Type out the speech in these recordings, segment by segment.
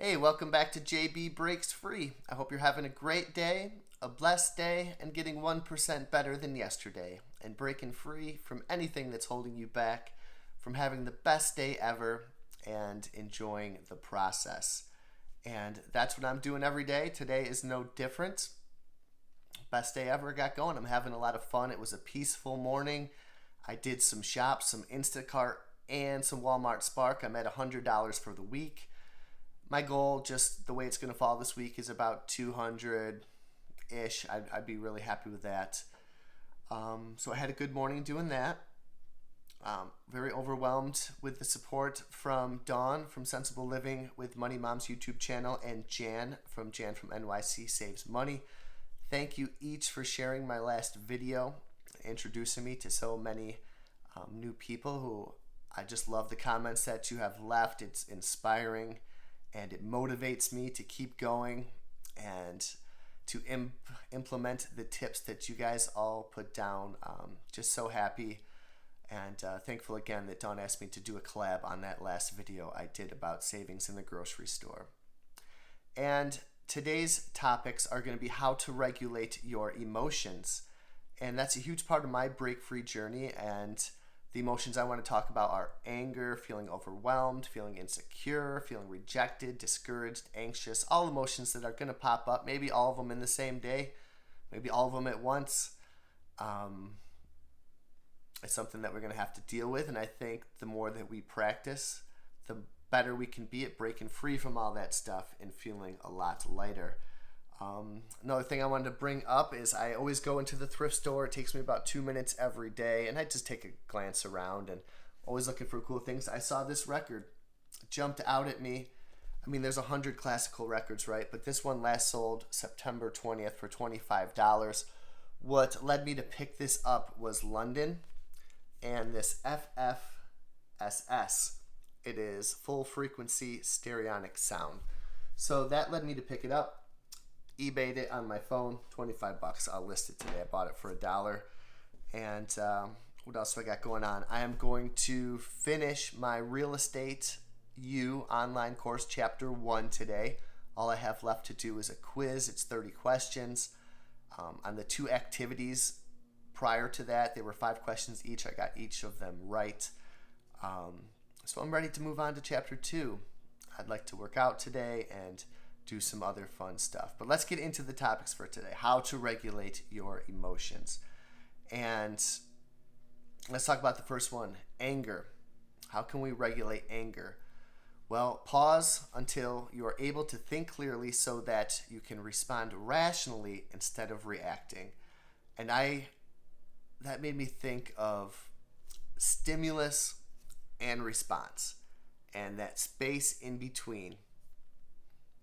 Hey, welcome back to JB Breaks Free. I hope you're having a great day, a blessed day, and getting 1% better than yesterday, and breaking free from anything that's holding you back from having the best day ever and enjoying the process. And that's what I'm doing every day. Today is no different. Best day ever got going. I'm having a lot of fun. It was a peaceful morning. I did some shops, some Instacart, and some Walmart Spark. I'm at $100 for the week. My goal, just the way it's going to fall this week, is about 200-ish. I'd be really happy with that. So I had a good morning doing that. Very overwhelmed with the support from Dawn from Sensible Living with Money Mom's YouTube channel and Jan from NYC Saves Money. Thank you each for sharing my last video, introducing me to so many new people who I just love the comments that you have left. It's inspiring. And it motivates me to keep going and to implement the tips that you guys all put down. Just so happy and thankful again that Dawn asked me to do a collab on that last video I did about savings in the grocery store. And today's topics are going to be how to regulate your emotions. And that's a huge part of my break-free journey. And the emotions I want to talk about are anger, feeling overwhelmed, feeling insecure, feeling rejected, discouraged, anxious, all emotions that are going to pop up, maybe all of them in the same day, maybe all of them at once. It's something that we're going to have to deal with, and I think the more that we practice, the better we can be at breaking free from all that stuff and feeling a lot lighter. Another thing I wanted to bring up is I always go into the thrift store. It takes me about 2 minutes every day, and I just take a glance around and always looking for cool things. I saw this record, jumped out at me. I mean, there's 100 classical records, right? But this one last sold September 20th for $25. What led me to pick this up was London and this FFSS. It is full frequency stereonic sound. So that led me to pick it up. eBayed it on my phone, $25. I'll list it today. I bought it for $1. And what else do I got going on? I am going to finish my Real Estate U online course, Chapter 1 today. All I have left to do is a quiz. It's 30 questions. On the 2 activities prior to that, they were 5 questions each. I got each of them right. So I'm ready to move on to Chapter 2. I'd like to work out today and do some other fun stuff. But let's get into the topics for today. How to regulate your emotions. And let's talk about the first one, anger. How can we regulate anger? Well, pause until you are able to think clearly so that you can respond rationally instead of reacting. And that made me think of stimulus and response. And that space in between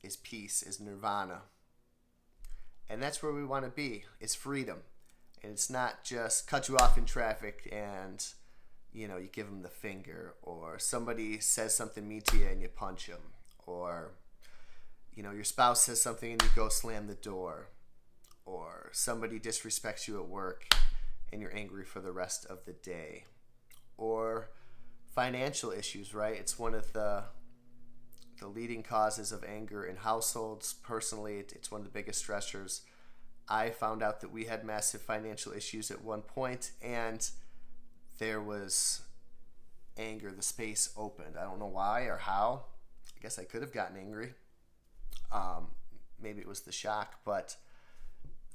is peace, is nirvana. And that's where we want to be, is freedom. And it's not just cut you off in traffic and, you give them the finger, or somebody says something mean to you and you punch them, or, your spouse says something and you go slam the door, or somebody disrespects you at work and you're angry for the rest of the day, or financial issues, right? It's one of the leading causes of anger in households. Personally, it's one of the biggest stressors. I found out that we had massive financial issues at one point, and there was anger. The space opened. I don't know why or how. I guess I could have gotten angry. Maybe it was the shock, but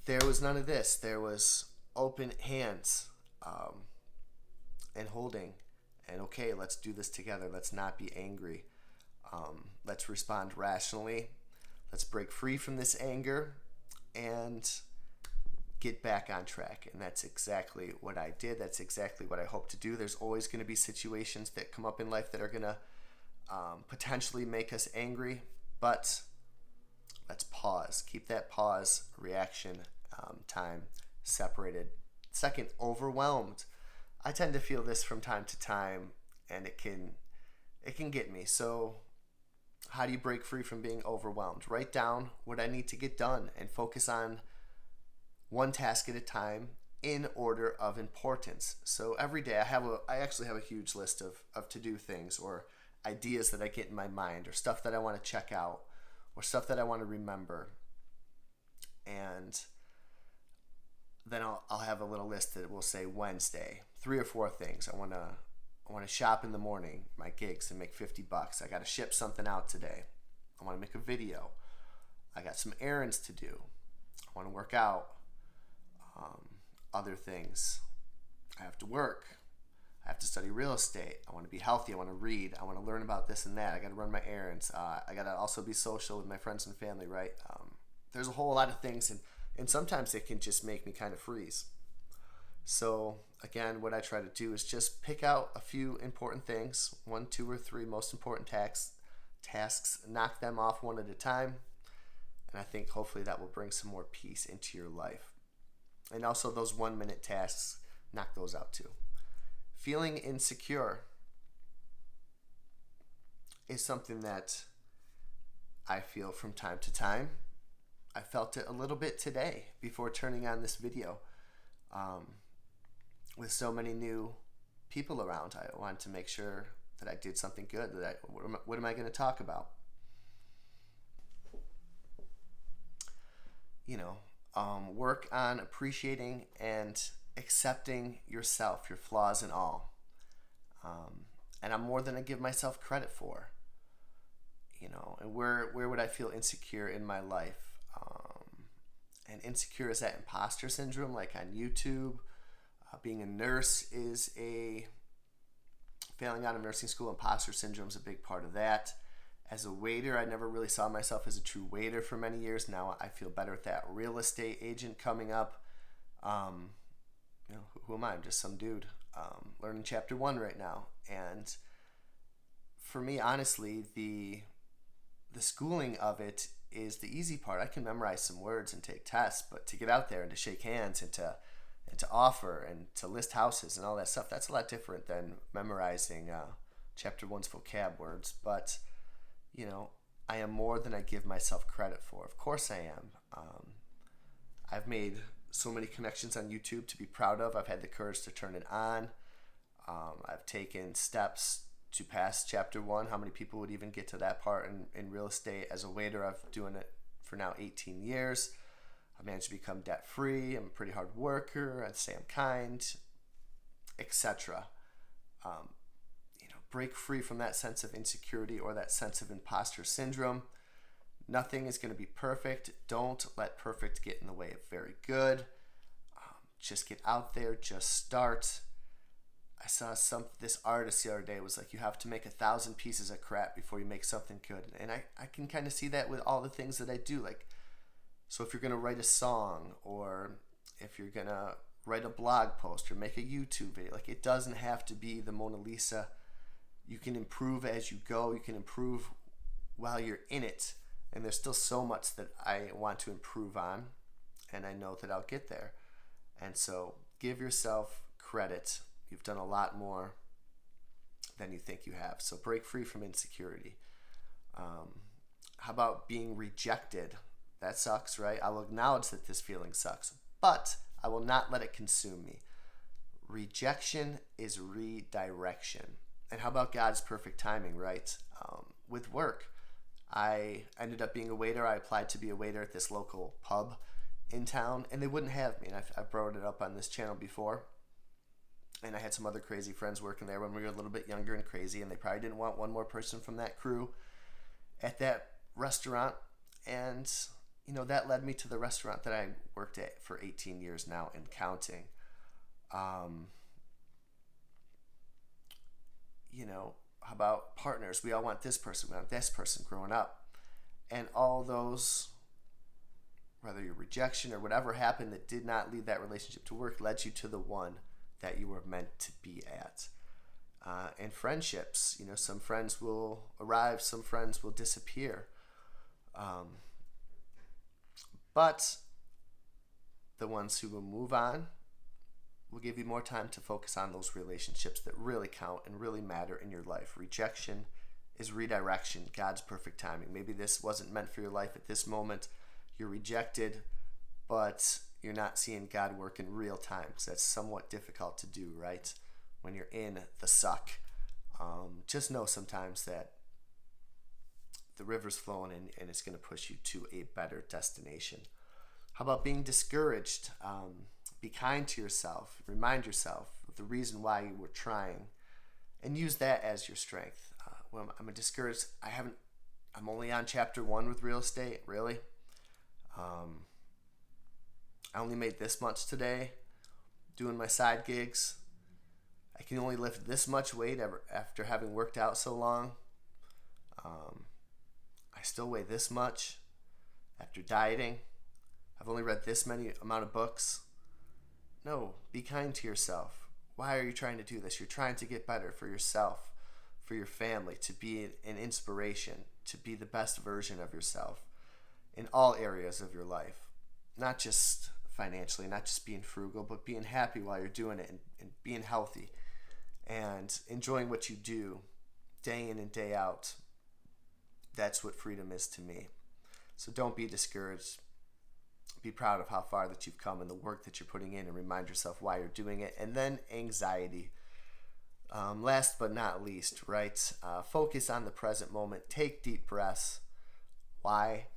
there was none of this. There was open hands and holding. And okay, let's do this together. Let's not be angry. Let's respond rationally. Let's break free from this anger and get back on track. And that's exactly what I did. That's exactly what I hope to do. There's always going to be situations that come up in life that are going to potentially make us angry. But let's pause. Keep that pause reaction time separated. Second, overwhelmed. I tend to feel this from time to time, and it can get me. So how do you break free from being overwhelmed? Write down what I need to get done and focus on one task at a time in order of importance. So every day I actually have a huge list of to-do things or ideas that I get in my mind or stuff that I want to check out. or stuff that I want to remember. And then I'll have a little list that will say Wednesday, 3 or 4 things. I want to shop in the morning, my gigs, and make $50. I got to ship something out today. I want to make a video. I got some errands to do. I want to work out. Other things. I have to work. I have to study real estate. I want to be healthy. I want to read. I want to learn about this and that. I got to run my errands. I got to also be social with my friends and family, right? There's a whole lot of things, and sometimes it can just make me kind of freeze. So again, what I try to do is just pick out a few important things, 1, 2, or 3 most important tasks, knock them off one at a time, and I think hopefully that will bring some more peace into your life. And also those 1-minute tasks, knock those out too. Feeling insecure is something that I feel from time to time. I felt it a little bit today before turning on this video. With so many new people around, I wanted to make sure that I did something good. What am I going to talk about? Work on appreciating and accepting yourself, your flaws and all. And I'm more than I give myself credit for. And where would I feel insecure in my life? And insecure is that imposter syndrome, like on YouTube. Being a nurse is failing out of nursing school. Imposter syndrome is a big part of that. As a waiter, I never really saw myself as a true waiter for many years. Now I feel better with that. Real estate agent coming up. Who am I? I'm just some dude learning chapter 1 right now. And for me, honestly, the schooling of it is the easy part. I can memorize some words and take tests, but to get out there and to shake hands and to offer and to list houses and all that stuff, that's a lot different than memorizing chapter 1's vocab words. But I am more than I give myself credit for. Of course I am. I've made so many connections on YouTube to be proud of. I've had the courage to turn it on. I've taken steps to pass chapter 1. How many people would even get to that part in real estate? As a waiter, I've been doing it for now 18 years. I managed to become debt free. I'm a pretty hard worker. I'd say I'm kind, etc. Break free from that sense of insecurity or that sense of imposter syndrome. Nothing is going to be perfect. Don't let perfect get in the way of very good. Just get out there. Just start. I saw this artist the other day was like, you have to make 1,000 pieces of crap before you make something good. And I can kind of see that with all the things that I do. Like, so if you're going to write a song, or if you're going to write a blog post or make a YouTube video, like, it doesn't have to be the Mona Lisa. You can improve as you go. You can improve while you're in it. And there's still so much that I want to improve on, and I know that I'll get there. And so give yourself credit. You've done a lot more than you think you have. So break free from insecurity. How about being rejected? That sucks, right? I'll acknowledge that this feeling sucks, but I will not let it consume me. Rejection is redirection. And how about God's perfect timing, right? With work, I ended up being a waiter. I applied to be a waiter at this local pub in town, and they wouldn't have me. And I've brought it up on this channel before. And I had some other crazy friends working there when we were a little bit younger and crazy, and they probably didn't want one more person from that crew at that restaurant. And, that led me to the restaurant that I worked at for 18 years now and counting. How about partners? We all want this person. We want this person growing up. And all those, whether your rejection or whatever happened that did not lead that relationship to work, led you to the one that you were meant to be at. And friendships, some friends will arrive, some friends will disappear. But the ones who will move on will give you more time to focus on those relationships that really count and really matter in your life. Rejection is redirection, God's perfect timing. Maybe this wasn't meant for your life at this moment. You're rejected, but you're not seeing God work in real time, because that's somewhat difficult to do, right? When you're in the suck. Just know sometimes that the river's flowing and it's going to push you to a better destination. How about being discouraged? Be kind to yourself. Remind yourself of the reason why you were trying, and use that as your strength. When I'm discouraged, I'm only on chapter 1 with real estate. Really, I only made this much today doing my side gigs. I can only lift this much weight after having worked out so long. I still weigh this much after dieting. I've only read this many amount of books. No, be kind to yourself. Why are you trying to do this? You're trying to get better for yourself, for your family, to be an inspiration, to be the best version of yourself in all areas of your life. Not just financially, not just being frugal, but being happy while you're doing it and being healthy and enjoying what you do day in and day out. That's what freedom is to me. So don't be discouraged. Be proud of how far that you've come and the work that you're putting in, and remind yourself why you're doing it. And then anxiety. Last but not least, right? Focus on the present moment. Take deep breaths. Why?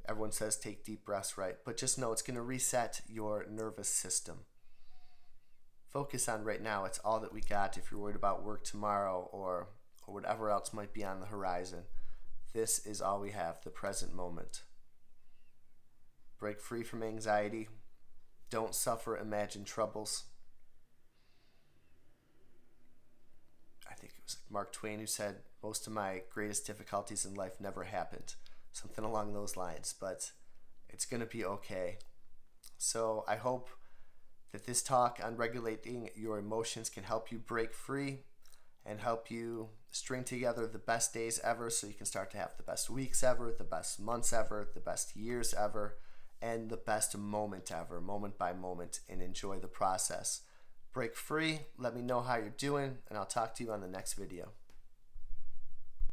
Everyone says take deep breaths, right? But just know it's going to reset your nervous system. Focus on right now. It's all that we got. If you're worried about work tomorrow or whatever else might be on the horizon, this is all we have, the present moment. Break free from anxiety. Don't suffer imagined troubles. I think it was Mark Twain who said, most of my greatest difficulties in life never happened. Something along those lines, but it's going to be okay. So I hope that this talk on regulating your emotions can help you break free and help you string together the best days ever, so you can start to have the best weeks ever, the best months ever, the best years ever, and the best moment ever, moment by moment, and enjoy the process. Break free, let me know how you're doing, and I'll talk to you on the next video.